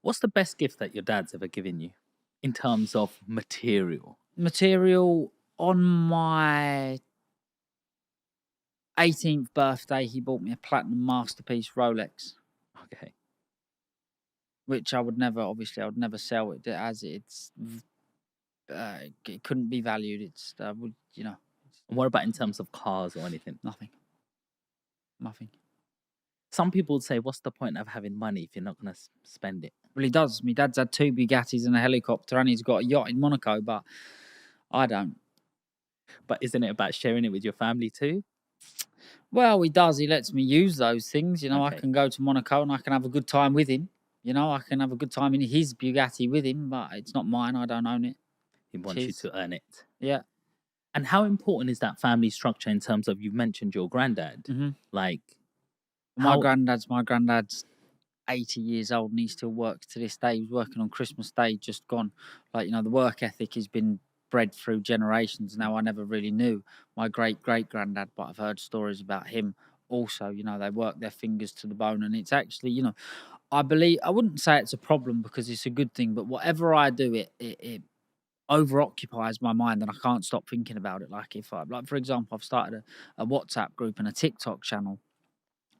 What's the best gift that your dad's ever given you in terms of material? Material, on my 18th birthday, he bought me a platinum masterpiece Rolex, Okay. which I would never sell it as it couldn't be valued. It's And what about in terms of cars or anything? nothing. Some people would say, what's the point of having money if you're not going to spend it? Well, he does. My dad's had 2 Bugattis and a helicopter, and he's got a yacht in Monaco, but I don't. But isn't it about sharing it with your family too? Well, he does. He lets me use those things. I Okay. can go to Monaco and I can have a good time with him. I can have a good time in his Bugatti with him, but it's not mine. I don't own it. He wants you to earn it. Yeah. And how important is that family structure in terms of, you mentioned your granddad? Mm-hmm. Like, My granddad's 80 years old and he still works to this day. He was working on Christmas Day, just gone. The work ethic has been bred through generations. Now, I never really knew my great-great-granddad, but I've heard stories about him also. They work their fingers to the bone, and it's actually, I wouldn't say it's a problem because it's a good thing, but whatever I do, it over-occupies my mind and I can't stop thinking about it. For example, I've started a WhatsApp group and a TikTok channel,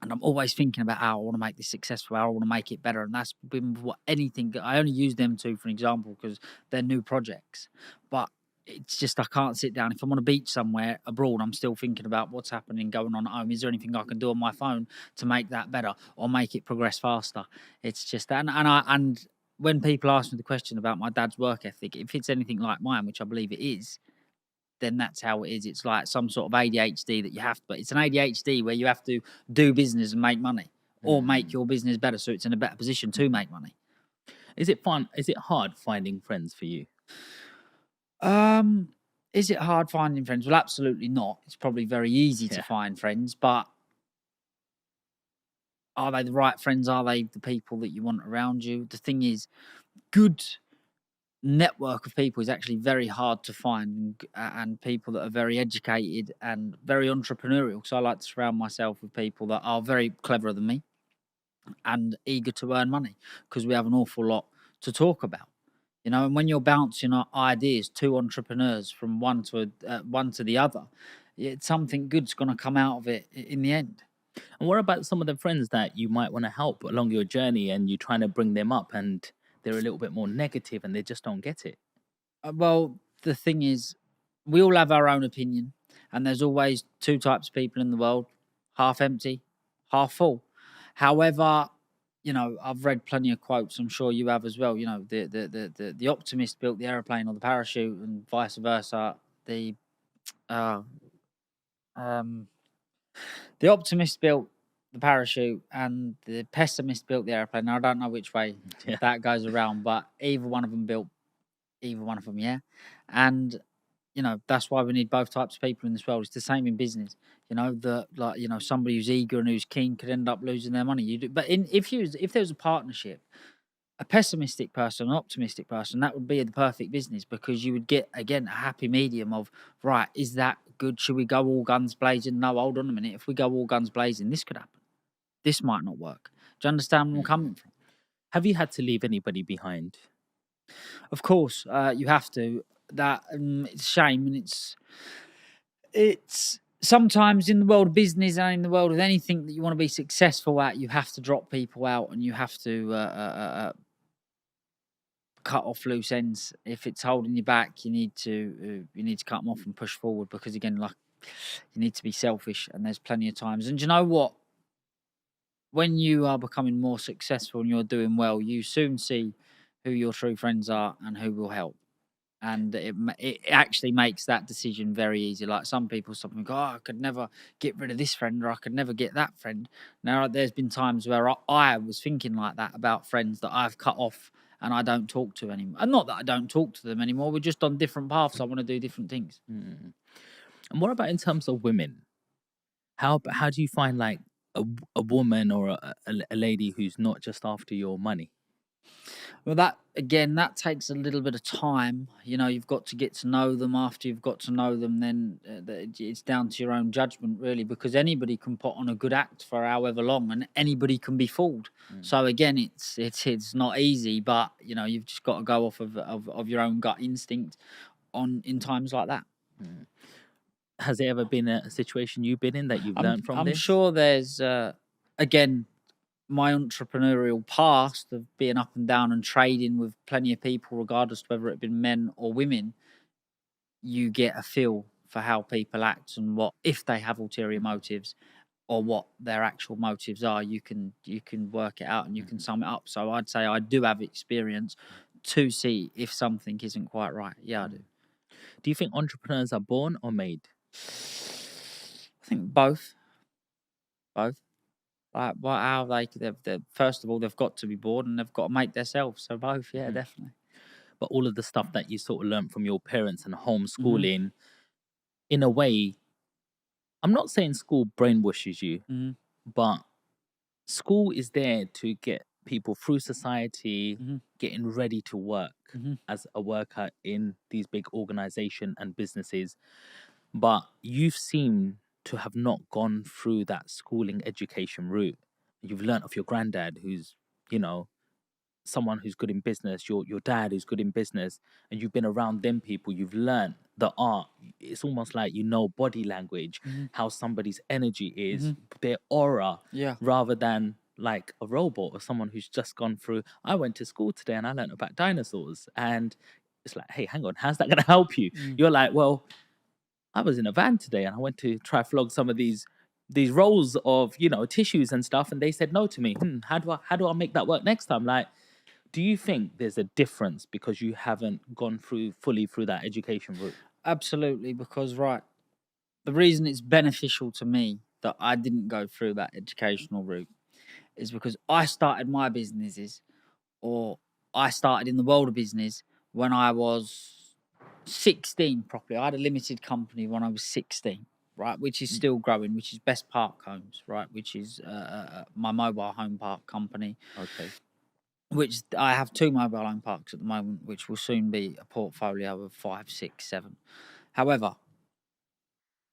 and I'm always thinking about how I want to make this successful, how I want to make it better. And that's been anything. I only use them two for an example because they're new projects. But it's just I can't sit down. If I'm on a beach somewhere abroad, I'm still thinking about what's happening going on at home. Is there anything I can do on my phone to make that better or make it progress faster? It's just that. And when people ask me the question about my dad's work ethic, if it's anything like mine, which I believe it is, then that's how it is. It's like some sort of ADHD that you have to, but it's an ADHD where you have to do business and make money or make your business better so it's in a better position to make money. Is it fun? Is it hard finding friends for you? Is it hard finding friends? Well, absolutely not. It's probably very easy to find friends, but are they the right friends? Are they the people that you want around you? The thing is, good network of people is actually very hard to find, and people that are very educated and very entrepreneurial. So I like to surround myself with people that are very cleverer than me and eager to earn money because we have an awful lot to talk about. And when you're bouncing ideas to entrepreneurs from one to the other, something good's going to come out of it in the end. And what about some of the friends that you might want to help along your journey and you're trying to bring them up and they're a little bit more negative and they just don't get it? Well, the thing is, we all have our own opinion, and there's always 2 types of people in the world: half empty, half full. However, I've read plenty of quotes. I'm sure you have as well. The optimist built the aeroplane or the parachute, and vice versa. The optimist built the parachute, and the pessimist built the aeroplane. Now, I don't know which way that goes around, but either one of them built either one of them, yeah. And that's why we need both types of people in this world. It's the same in business. Somebody who's eager and who's keen could end up losing their money. If there was a partnership, a pessimistic person, an optimistic person, that would be the perfect business because you would get again a happy medium of, right, is that good? Should we go all guns blazing? No, hold on a minute. If we go all guns blazing, this could happen. This might not work. Do you understand where I'm coming from? Have you had to leave anybody behind? Of course, you have to. That it's a shame, and it's sometimes in the world of business and in the world of anything that you want to be successful at, you have to drop people out and you have to cut off loose ends. If it's holding you back, you need to cut them off and push forward because again, like you need to be selfish. And there's plenty of times. And you know what? When you are becoming more successful and you're doing well, you soon see who your true friends are and who will help. And it actually makes that decision very easy. Like some people think, oh, I could never get rid of this friend or I could never get that friend. Now, there's been times where I was thinking like that about friends that I've cut off and I don't talk to anymore. And not that I don't talk to them anymore. We're just on different paths. I want to do different things. Mm. And what about in terms of women? How do you find like a woman or a lady who's not just after your money? Well, that takes a little bit of time. You know, you've got to get to know them. After you've got to know them, then it's down to your own judgment, really, because anybody can put on a good act for however long, and anybody can be fooled. Mm, So again, it's not easy, but you know, you've just got to go off of your own gut instinct in times like that. mm. Has there ever been a situation you've been in that you've I'm learned from I'm this? sure there's again my entrepreneurial past of being up and down and trading with plenty of people, regardless of whether it been men or women. You get a feel for how people act and what if they have ulterior Mhm, motives or what their actual motives are. You can work it out and you can mhm, sum it up. So I'd say I do have experience to see if something isn't quite right. Yeah, I do. mm. Do you think entrepreneurs are born or made? I think both, both. Like, what how they've first of all they've got to be born and they've got to make themselves. So both, yeah, Mhm. definitely. But all of the stuff that you sort of learned from your parents and Hmm. homeschooling, in a way, I'm not saying school brainwashes you, Hmm. but school is there to get people through society, Hmm. getting ready to work Hmm. as a worker in these big organization and businesses. But you've seemed to have not gone through that schooling education route. You've learnt of your granddad, who's, you know, someone who's good in business, your dad who's good in business, and you've been around them people, you've learned the art. It's almost like you know body language, Hmm. how somebody's energy is, Hmm. their aura, Yeah. rather than like a robot or someone who's just gone through. I went to school today and I learned about dinosaurs, and it's like, hey, hang on, how's that going to help you? Mm. You're like, well, I was in a van today and I went to try flog some of these rolls of, you know, tissues and stuff, and they said no to me. How do I make that work next time? Like, do you think there's a difference because you haven't gone through fully through that education route? Absolutely, because right, the reason it's beneficial to me that I didn't go through that educational route is because I started my businesses or I started in the world of business when I was 16 properly. I had a limited company when I was 16, right, which is Mm, still growing, which is Best Park Homes, right, which is my mobile home park company, okay. which I have two mobile home parks at the moment, which will soon be a portfolio of 5, 6, 7. However,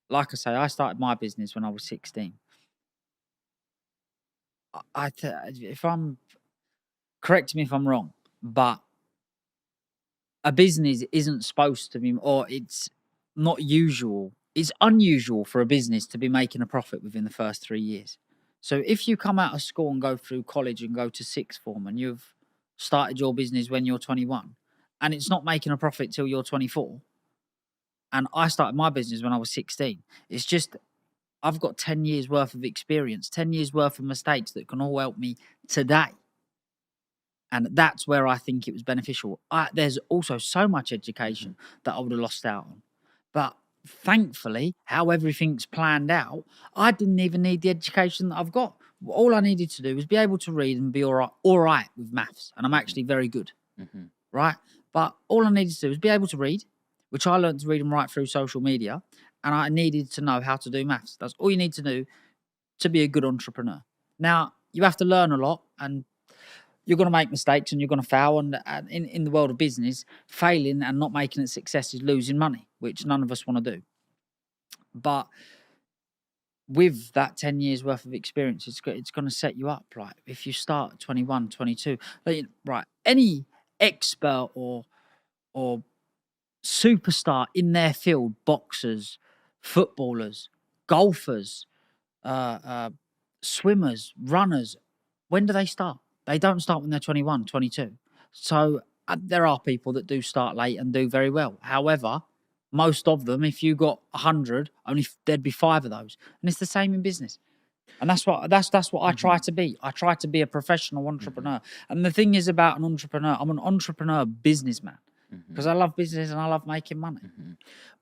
like I say, I started my business when I was 16. If I'm correct me if I'm wrong, but a business isn't supposed to be, or it's not usual. It's unusual for a business to be making a profit within the first 3 years. So if you come out of school and go through college and go to sixth form and you've started your business when you're 21 and it's not making a profit till you're 24, and I started my business when I was 16, it's just I've got 10 years worth of experience, 10 years worth of mistakes that can all help me today. And that's where I think it was beneficial. There's also so much Hmm. education that I would have lost out on. But thankfully, how everything's planned out, I didn't even need the education that I've got. All I needed to do was be able to read and be all right with maths. And I'm Hmm. actually very good, Hmm. right? But all I needed to do was be able to read, which I learned to read and write through social media. And I needed to know how to do maths. That's all you need to do to be a good entrepreneur. Now, you have to learn a lot and you're going to make mistakes and you're going to fail. And in the world of business, failing and not making it success is losing money, which none of us want to do. But with that 10 years worth of experience, it's going to set you up. Like if you start at 21, 22, right, any expert or superstar in their field, boxers, footballers, golfers, uh, uh, swimmers, runners, when do they start? They don't start when they're 21, 22. So there are people that do start late and do very well. However, most of them, if you got 100, only there'd be 5 of those. And it's the same in business. And that's what I try Hmm. to be. I try to be a professional Hmm. entrepreneur. And the thing is about an entrepreneur, I'm an entrepreneur businessman Hmm. because I love business and I love making money. Hmm.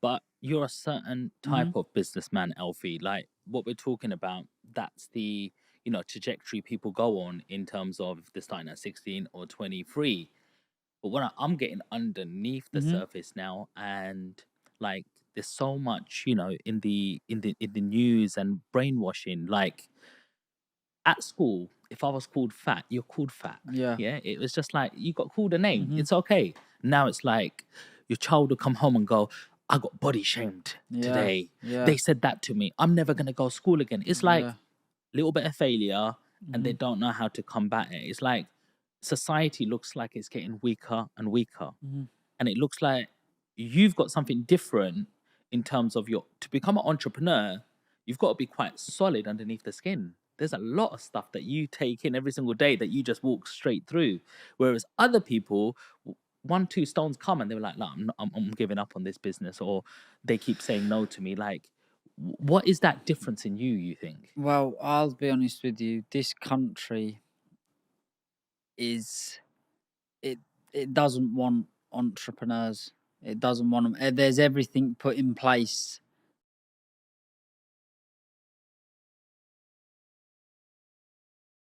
But you're a certain Hmm. type of businessman, Alfie. Like what we're talking about, that's the, you know, trajectory people go on in terms of if they're starting at 16 or 23. But when I'm getting underneath the Hmm. surface now, and like there's so much, you know, in the news and brainwashing. Like at school, if I was called fat, you're called fat. Yeah. Yeah. It was just like you got called a name. Mhm. It's okay. Now it's like your child will come home and go, I got body shamed Yeah. today. Yeah. They said that to me. I'm never gonna go to school again. It's like Yeah. little bit of failure and they Mhm. don't know how to combat it. It's like society looks like it's getting weaker and weaker. Mhm. And it looks like you've got something different in terms of your to become an entrepreneur, you've got to be quite solid underneath the skin. There's a lot of stuff that you take in every single day that you just walk straight through. Whereas other people, one, two stones come and they're like, no, I'm giving up on this business, or they keep saying no to me. Like, what is that difference in you, you think? Well, I'll be honest with you. This country is it. It doesn't want entrepreneurs. It doesn't want them. There's everything put in place